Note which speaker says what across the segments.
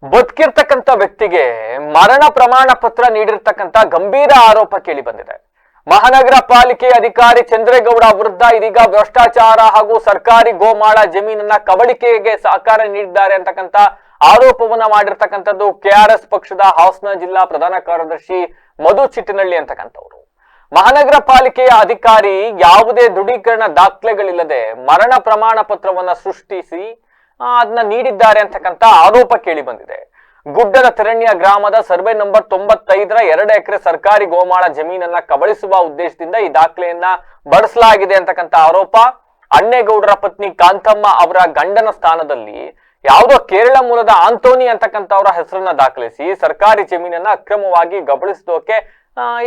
Speaker 1: ಬದುಕಿರ್ತಕ್ಕಂಥ ವ್ಯಕ್ತಿಗೆ ಮರಣ ಪ್ರಮಾಣ ಪತ್ರ ನೀಡಿರ್ತಕ್ಕಂಥ ಗಂಭೀರ ಆರೋಪ ಕೇಳಿ ಬಂದಿದೆ. ಮಹಾನಗರ ಪಾಲಿಕೆ ಅಧಿಕಾರಿ ಚಂದ್ರೇಗೌಡ ವಿರುದ್ಧ ಇದೀಗ ಭ್ರಷ್ಟಾಚಾರ ಹಾಗೂ ಸರ್ಕಾರಿ ಗೋಮಾಳ ಜಮೀನನ್ನ ಕಬಳಿಕೆಗೆ ಸಹಕಾರ ನೀಡಿದ್ದಾರೆ ಅಂತಕ್ಕಂಥ ಆರೋಪವನ್ನ ಮಾಡಿರ್ತಕ್ಕಂಥದ್ದು ಕೆಆರ್ಎಸ್ ಪಕ್ಷದ ಹಾಸನ ಜಿಲ್ಲಾ ಪ್ರಧಾನ ಕಾರ್ಯದರ್ಶಿ ಮಧು ಚಿಟ್ಟಿನಳ್ಳಿ ಅಂತಕ್ಕಂಥವ್ರು. ಮಹಾನಗರ ಪಾಲಿಕೆಯ ಅಧಿಕಾರಿ ಯಾವುದೇ ದೃಢೀಕರಣ ದಾಖಲೆಗಳಿಲ್ಲದೆ ಮರಣ ಪ್ರಮಾಣ ಪತ್ರವನ್ನ ಸೃಷ್ಟಿಸಿ ಅದನ್ನ ನೀಡಿದ್ದಾರೆ ಅಂತಕ್ಕಂಥ ಆರೋಪ ಕೇಳಿ ಬಂದಿದೆ. ಗುಡ್ಡದ ತೆರಣ್ಯ ಗ್ರಾಮದ ಸರ್ವೆ ನಂಬರ್ 95ರ 2 ಎಕರೆ ಸರ್ಕಾರಿ ಗೋಮಾಳ ಜಮೀನನ್ನ ಕಬಳಿಸುವ ಉದ್ದೇಶದಿಂದ ಈ ದಾಖಲೆಯನ್ನ ಬಳಸಲಾಗಿದೆ ಅಂತಕ್ಕಂಥ ಆರೋಪ. ಅಣ್ಣೇಗೌಡರ ಪತ್ನಿ ಕಾಂತಮ್ಮ ಅವರ ಗಂಡನ ಸ್ಥಾನದಲ್ಲಿ ಯಾವುದೋ ಕೇರಳ ಮೂಲದ ಆಂಟೋನಿ ಅಂತಕ್ಕಂಥವರ ಹೆಸರನ್ನ ದಾಖಲಿಸಿ ಸರ್ಕಾರಿ ಜಮೀನನ್ನ ಅಕ್ರಮವಾಗಿ ಕಬಳಿಸೋಕೆ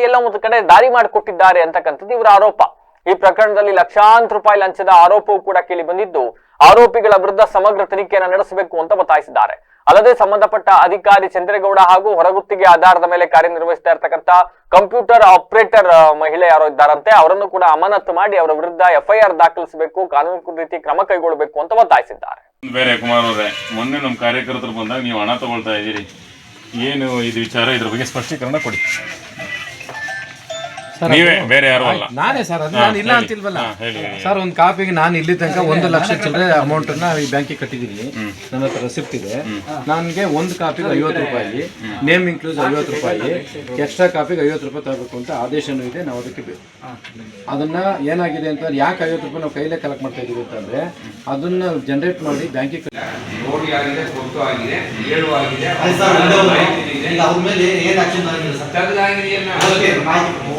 Speaker 1: ಎಲ್ಲ ಒಂದು ಕಡೆ ದಾರಿ ಮಾಡಿಕೊಟ್ಟಿದ್ದಾರೆ ಅಂತಕ್ಕಂಥದ್ದು ಇವರ ಆರೋಪ. ಈ ಪ್ರಕರಣದಲ್ಲಿ ಲಕ್ಷಾಂತರ ರೂಪಾಯಿ ಲಂಚದ ಆರೋಪವೂ ಕೂಡ ಕೇಳಿ ಬಂದಿದ್ದು, ಆರೋಪಿಗಳ ವಿರುದ್ಧ ಸಮಗ್ರ ತನಿಖೆಯನ್ನು ನಡೆಸಬೇಕು ಅಂತ ಒತ್ತಾಯಿಸಿದ್ದಾರೆ. ಅಲ್ಲದೆ ಸಂಬಂಧಪಟ್ಟ ಅಧಿಕಾರಿ ಚಂದ್ರೇಗೌಡ ಹಾಗೂ ಹೊರಗುತ್ತಿಗೆ ಆಧಾರದ ಮೇಲೆ ಕಾರ್ಯನಿರ್ವಹಿಸ್ತಾ ಇರ್ತಕ್ಕಂಥ ಕಂಪ್ಯೂಟರ್ ಆಪರೇಟರ್ ಮಹಿಳೆ ಯಾರೋ ಇದ್ದಾರಂತೆ, ಅವರನ್ನು ಕೂಡ ಅಮಾನತು ಮಾಡಿ ಅವರ ವಿರುದ್ಧ FIR ದಾಖಲಿಸಬೇಕು, ಕಾನೂನು ರೀತಿ ಕ್ರಮ ಕೈಗೊಳ್ಳಬೇಕು ಅಂತ ಒತ್ತಾಯಿಸಿದ್ದಾರೆ.
Speaker 2: ಬೇರೆ ಕುಮಾರ್ ಅವರೇ, ಮೊನ್ನೆ ನಮ್ಮ ಕಾರ್ಯಕರ್ತರು ಬಂದಾಗ ನೀವು ಹಣ ತಗೊಳ್ತಾ ಇದ್ದೀರಿ, ಏನು ಇದು ವಿಚಾರ? ಇದ್ರ ಬಗ್ಗೆ ಸ್ಪಷ್ಟೀಕರಣ ಕೊಡಿ. ನೀವೇ ಬೇರೆ ಯಾರು ಅಲ್ಲ?
Speaker 3: ನಾನೇ ಸರ್, ಅದು ನಾನು ಇಲ್ಲ ಅಂತಿಲ್ವಲ್ಲ ಸರ್. ಒಂದು ಕಾಪಿಗೆ ನಾನು ಇಲ್ಲಿ ತನಕ 1 ಲಕ್ಷ ಚಿಲ್ಲರೆ ಅಮೌಂಟ್ ಅನ್ನ ಈ ಬ್ಯಾಂಕಿಗೆ ಕಟ್ಟಿದ್ದೀನಿ. ನನ್ನ ಹತ್ರ ರೆಸಿಪ್ಟ್ ಇದೆ. ನನಗೆ ಒಂದು ಕಾಪಿಗೆ 50 ರೂಪಾಯಿ, ನೇಮ್ ಇನ್ಕ್ಲೂಸ್ 50 ರೂಪಾಯಿ, ಎಕ್ಸ್ಟ್ರಾ ಕಾಪಿಗೆ 50 ರೂಪಾಯಿ ತಗೋಬೇಕು ಅಂತ ಆದೇಶನೂ ಇದೆ. ನಾವು ಅದಕ್ಕೆ ಅದನ್ನ ಏನಾಗಿದೆ ಅಂತ ಯಾಕೆ 50 ರೂಪಾಯಿ ನಾವು ಕೈಲೇ ಕಲೆಕ್ಟ್ ಮಾಡ್ತಾ ಇದೀವಿ ಅಂತಂದ್ರೆ ಅದನ್ನ ಜನರೇಟ್ ಮಾಡಿ ಬ್ಯಾಂಕಿಗೆ
Speaker 4: ನೋಡಿ ಆಗಿದೆ, ಫೋಟೋ ಆಗಿದೆ, ಹೇಳು ಆಗಿದೆ.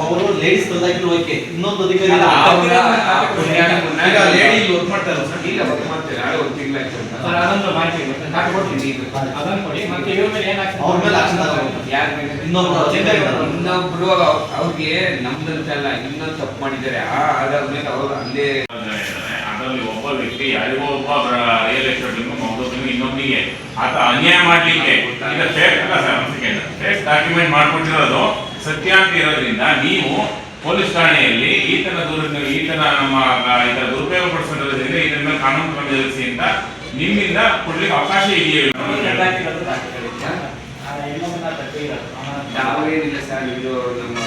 Speaker 4: ಅವರು ಲೇಡೀಸ್ ತಂದಾಕಿದ್ರು ಓಕೆ, ಇನ್ನೊಂದು ಅಧಿಕಾರಿ ಲೇಡಿ ವರ್ಕ್ ಮಾಡ್ತಾರೆ ಸರ್. ಇಲ್ಲ ವರ್ಕ್ ಮಾಡ್ತಾರೆ, ನಾಳೆ ಒಂದು ತಿಂಗಳಾಯ್ತು ಸರ್. ಅದನ್ನು ಮಾಹಿತಿ ಅದನ್ನು ಕೊಡಿ. ಮತ್ತೆ ಇವ್ರ ಮೇಲೆ ಏನಾಗ್ತದೆ, ಅವ್ರ ಮೇಲೆ ಆಕ್ಷನ್ ತಗೋಬೇಕು. ಯಾರ ಮೇಲೆ? ಇನ್ನೊಬ್ರು ಅವ್ರಿಗೆ ನಮ್ದಂತಲ್ಲ ಇನ್ನೊಂದು ತಪ್ಪು ಮಾಡಿದ್ದಾರೆ. ಅದರ ಮೇಲೆ ಅವರು ಅಲ್ಲೇ
Speaker 2: ಅದರಲ್ಲಿ ಒಬ್ಬ ವ್ಯಕ್ತಿ ಯಾರಿಗೋ ಒಬ್ಬ ರಿಯಲ್ ಎಸ್ಟೇಟ್ ಇನ್ನೊಬ್ಬಿಗೆ ಆತ ಅನ್ಯಾಯ ಮಾಡ್ಲಿಕ್ಕೆ ಫೇಕ್ ಡಾಕ್ಯುಮೆಂಟ್ ಮಾಡ್ಕೊಟ್ಟಿರೋದು ಸತ್ಯ ಅಂತ ಇರೋದ್ರಿಂದ ನೀವು ಪೊಲೀಸ್ ಠಾಣೆಯಲ್ಲಿ ಈತನ ನಮ್ಮ ಇದರ ದುರುಪಯೋಗ ಪಡಿಸ್ಕೊಂಡಿರೋದ್ರಿಂದ ಇದರ ಮೇಲೆ ಕಾನೂನು ಕ್ರಮ ಜರುಗಿಸಿ ಅಂತ ನಿಮ್ಮಿಂದ ಕೊಡ್ಲಿಕ್ಕೆ ಅವಕಾಶ ಇದೆಯೇ?
Speaker 4: ನಾವೇನಿಲ್ಲ ಸರ್, ಇದು ನಮ್ಮ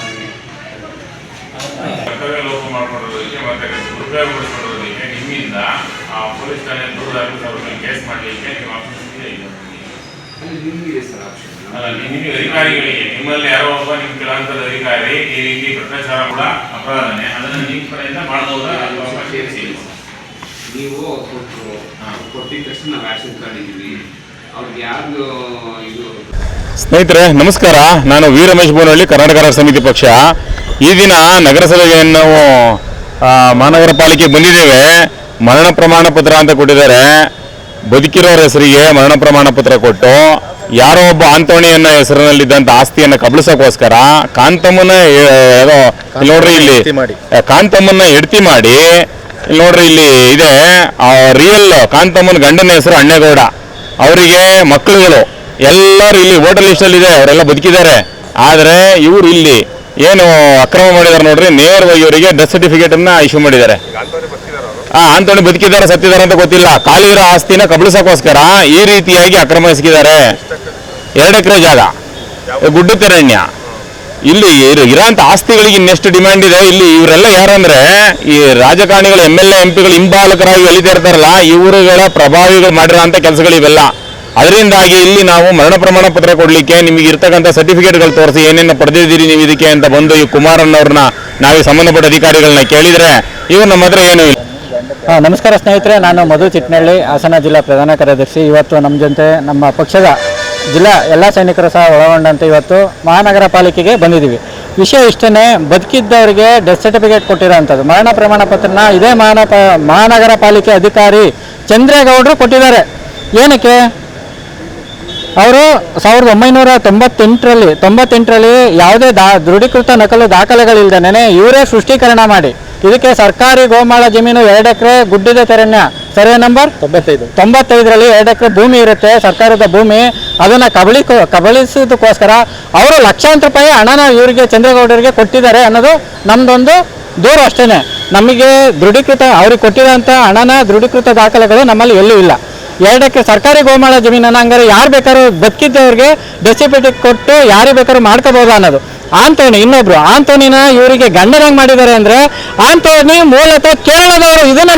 Speaker 2: ಕರ್ತವ್ಯ ಲೋಪ ಮಾಡ್ಕೊಳ್ಳೋದಕ್ಕೆ ಮತ್ತೆ ದುರುಪಯೋಗ ಪಡಿಸ್ಕೊಳ್ಳೋದಕ್ಕೆ ನಿಮ್ಮಿಂದ ಪೊಲೀಸ್ ಠಾಣೆ ದೂರ ಅವ್ರ ಮೇಲೆ ಕೇಸ್ ಮಾಡಲಿಕ್ಕೆ ನಿಮ್ಮ ಆಪ್ಷನ್
Speaker 4: ನಿಮಗಿದೆ ಸರ್ ಆಪ್ಷನ್.
Speaker 2: ನಿಮಗೆ ಅಧಿಕಾರಿಗಳಿಗೆ ನಿಮ್ಮಲ್ಲಿ ಯಾರೋ ಒಬ್ಬ ನಿಮ್ಮ ಕೆಲವಂತದ ಅಧಿಕಾರಿ ಈ ರೀತಿ ಭ್ರಷ್ಟಾಚಾರ ಕೂಡ ಅಪರಾಧನೆ, ಅದನ್ನು ನಿಮ್ಮ ಕಡೆಯಿಂದ ಮಾಡಬಹುದಾ?
Speaker 4: ನೀವು ಕೊಟ್ಟಿದ ತಕ್ಷಣ ನಾವು ಆಕ್ಷನ್ ತಗೊಂಡಿದ್ದೀವಿ. ಅವ್ರಿಗೆ ಯಾರ್ದು ಇದು.
Speaker 2: ಸ್ನೇಹಿತರೆ ನಮಸ್ಕಾರ, ನಾನು ವಿ ರಮೇಶ್ ಬೋನಹಳ್ಳಿ, ಕರ್ನಾಟಕ ರಾಷ್ಟ್ರ ಸಮಿತಿ ಪಕ್ಷ. ಈ ದಿನ ನಗರಸಭೆಗೆ ನಾವು ಮಹಾನಗರ ಪಾಲಿಕೆ ಬಂದಿದ್ದೇವೆ. ಮರಣ ಪ್ರಮಾಣ ಪತ್ರ ಅಂತ ಕೊಟ್ಟಿದ್ದಾರೆ. ಬದುಕಿರೋರ ಹೆಸರಿಗೆ ಮರಣ ಪ್ರಮಾಣ ಪತ್ರ ಕೊಟ್ಟು ಯಾರೋ ಒಬ್ಬ ಆಂಟೋನಿ ಅನ್ನೋ ಹೆಸರಿನಲ್ಲಿದ್ದಂಥ ಆಸ್ತಿಯನ್ನು ಕಬಳಿಸೋಕ್ಕೋಸ್ಕರ ಕಾಂತಮ್ಮನ ನೋಡ್ರಿ ಇಲ್ಲಿ ಕಾಂತಮ್ಮನ ಹೆಂಡತಿ ಮಾಡಿ ನೋಡ್ರಿ ಇಲ್ಲಿ ಇದೆ. ರಿಯಲ್ ಕಾಂತಮ್ಮನ ಗಂಡನ ಹೆಸರು ಅಣ್ಣೇಗೌಡ. ಅವರಿಗೆ ಮಕ್ಕಳುಗಳು ಎಲ್ಲರೂ ಇಲ್ಲಿ ವೋಟರ್ ಲಿಸ್ಟಲ್ಲಿ ಇದೆ, ಅವರೆಲ್ಲ ಬದುಕಿದ್ದಾರೆ. ಆದರೆ ಇವರು ಇಲ್ಲಿ ಏನು ಅಕ್ರಮ ಮಾಡಿದ್ದಾರೆ ನೋಡ್ರಿ, ನೇರವಾಗಿ ಇವರಿಗೆ ಡೆತ್ ಸರ್ಟಿಫಿಕೇಟ್ ಅನ್ನ ಇಶ್ಯೂ ಮಾಡಿದ್ದಾರೆ. ಆಂಟೋನಿ ಬದುಕಿದ್ದಾರೆ ಸತ್ತಿದ್ದಾರೆ ಅಂತ ಗೊತ್ತಿಲ್ಲ, ಖಾಲಿ ಇರೋ ಆಸ್ತಿನ ಕಬಳಿಸೋಕ್ಕೋಸ್ಕರ ಈ ರೀತಿಯಾಗಿ ಅಕ್ರಮ ಎಸಗಿದ್ದಾರೆ. 2 ಎಕರೆ ಜಾಗ, ಗುಡ್ಡ ತೆರಣ್ಯ. ಇಲ್ಲಿ ಇರೋಂಥ ಆಸ್ತಿಗಳಿಗೆ ಇನ್ನೆಷ್ಟು ಡಿಮ್ಯಾಂಡ್ ಇದೆ. ಇಲ್ಲಿ ಇವರೆಲ್ಲ ಯಾರಂದ್ರೆ ಈ ರಾಜಕಾರಣಿಗಳು, MLA MP ಹಿಂಬಾಲಕರಾಗಿ ಅಲಿತಾ ಇರ್ತಾರಲ್ಲ, ಇವರುಗಳ ಪ್ರಭಾವಿಗಳು ಮಾಡಿರೋಂಥ ಕೆಲಸಗಳು ಇವೆಲ್ಲ. ಅದರಿಂದಾಗಿ ಇಲ್ಲಿ ನಾವು ಮರಣ ಪ್ರಮಾಣ ಪತ್ರ ಕೊಡ್ಲಿಕ್ಕೆ ನಿಮಗೆ ಇರ್ತಕ್ಕಂಥ ಸರ್ಟಿಫಿಕೇಟ್ಗಳು ತೋರಿಸಿ ಏನೇನು ಪಡೆದಿದ್ದೀರಿ ನೀವು ಇದಕ್ಕೆ ಅಂತ ಬಂದು ಈ ಕುಮಾರ್ ಅನ್ನೋರ್ನ ನಾವೇ ಸಂಬಂಧಪಟ್ಟ ಅಧಿಕಾರಿಗಳನ್ನ ಕೇಳಿದ್ರೆ ಇವರು ನಮ್ಮ ಹತ್ರ ಏನೂ ಇಲ್ಲ.
Speaker 5: ನಮಸ್ಕಾರ ಸ್ನೇಹಿತರೆ, ನಾನು ಮಧು ಚಿಟ್ನಳ್ಳಿ, ಹಾಸನ ಜಿಲ್ಲಾ ಪ್ರಧಾನ ಕಾರ್ಯದರ್ಶಿ. ಇವತ್ತು ನಮ್ಮ ಜೊತೆ ನಮ್ಮ ಪಕ್ಷದ ಜಿಲ್ಲಾ ಎಲ್ಲ ಸೈನಿಕರು ಸಹ ಒಳಗೊಂಡಂತೆ ಇವತ್ತು ಮಹಾನಗರ ಪಾಲಿಕೆಗೆ ಬಂದಿದ್ದೀವಿ. ವಿಷಯ ಇಷ್ಟೇ, ಬದುಕಿದ್ದವರಿಗೆ ಡೆತ್ ಸರ್ಟಿಫಿಕೇಟ್ ಕೊಟ್ಟಿರೋಂಥದ್ದು ಮರಣ ಪ್ರಮಾಣ ಪತ್ರನ ಇದೇ ಮಹಾನಗರ ಪಾಲಿಕೆ ಅಧಿಕಾರಿ ಚಂದ್ರೇಗೌಡರು ಕೊಟ್ಟಿದ್ದಾರೆ. ಏನಕ್ಕೆ? ಅವರು 1998ರಲ್ಲಿ ಯಾವುದೇ ದೃಢೀಕೃತ ನಕಲು ದಾಖಲೆಗಳಿಲ್ದೇ ಇವರೇ ಸೃಷ್ಟೀಕರಣ ಮಾಡಿ ಇದಕ್ಕೆ ಸರ್ಕಾರಿ ಗೋಮಾಳ ಜಮೀನು 2 ಎಕರೆ ಗುಡ್ಡದ ತೆರಣ್ಯ ಸರ್ವೆ ನಂಬರ್ 95ರಲ್ಲಿ 2 ಎಕರೆ ಭೂಮಿ ಇರುತ್ತೆ, ಸರ್ಕಾರದ ಭೂಮಿ. ಅದನ್ನು ಕಬಳಿಸೋದಕ್ಕೋಸ್ಕರ ಅವರು ಲಕ್ಷಾಂತರ ರೂಪಾಯಿ ಹಣನ ಇವರಿಗೆ ಚಂದ್ರೇಗೌಡರಿಗೆ ಕೊಟ್ಟಿದ್ದಾರೆ ಅನ್ನೋದು ನಮ್ಮದೊಂದು ದೂರು ಅಷ್ಟೇ. ನಮಗೆ ದೃಢೀಕೃತ ಅವ್ರಿಗೆ ಕೊಟ್ಟಿರೋಂಥ ಹಣನ ದೃಢೀಕೃತ ದಾಖಲೆಗಳು ನಮ್ಮಲ್ಲಿ ಎಲ್ಲೂ ಇಲ್ಲ. 2 ಎಕರೆ ಸರ್ಕಾರಿ ಗೋಮಾಳ ಜಮೀನನ್ನು ಹಂಗಾರೆ ಯಾರು ಬೇಕಾದ್ರೂ ಬದುಕಿದ್ದವ್ರಿಗೆ ಡೆಸಿಬಿಟಿ ಕೊಟ್ಟು ಯಾರಿಗೆ ಬೇಕಾದ್ರೂ ಮಾಡ್ಕೋಬಹುದು ಅನ್ನೋದು. ಆಂಟೋನಿ ಇನ್ನೊಬ್ರು ಆಂಟೋನಿನ ಇವರಿಗೆ ಗಂಡನಾಗಿ ಮಾಡಿದ್ದಾರೆ ಅಂದ್ರೆ ಆಂಟೋನಿ ಮೂಲತಃ ಕೇರಳದವರು. ಇದನ್ನ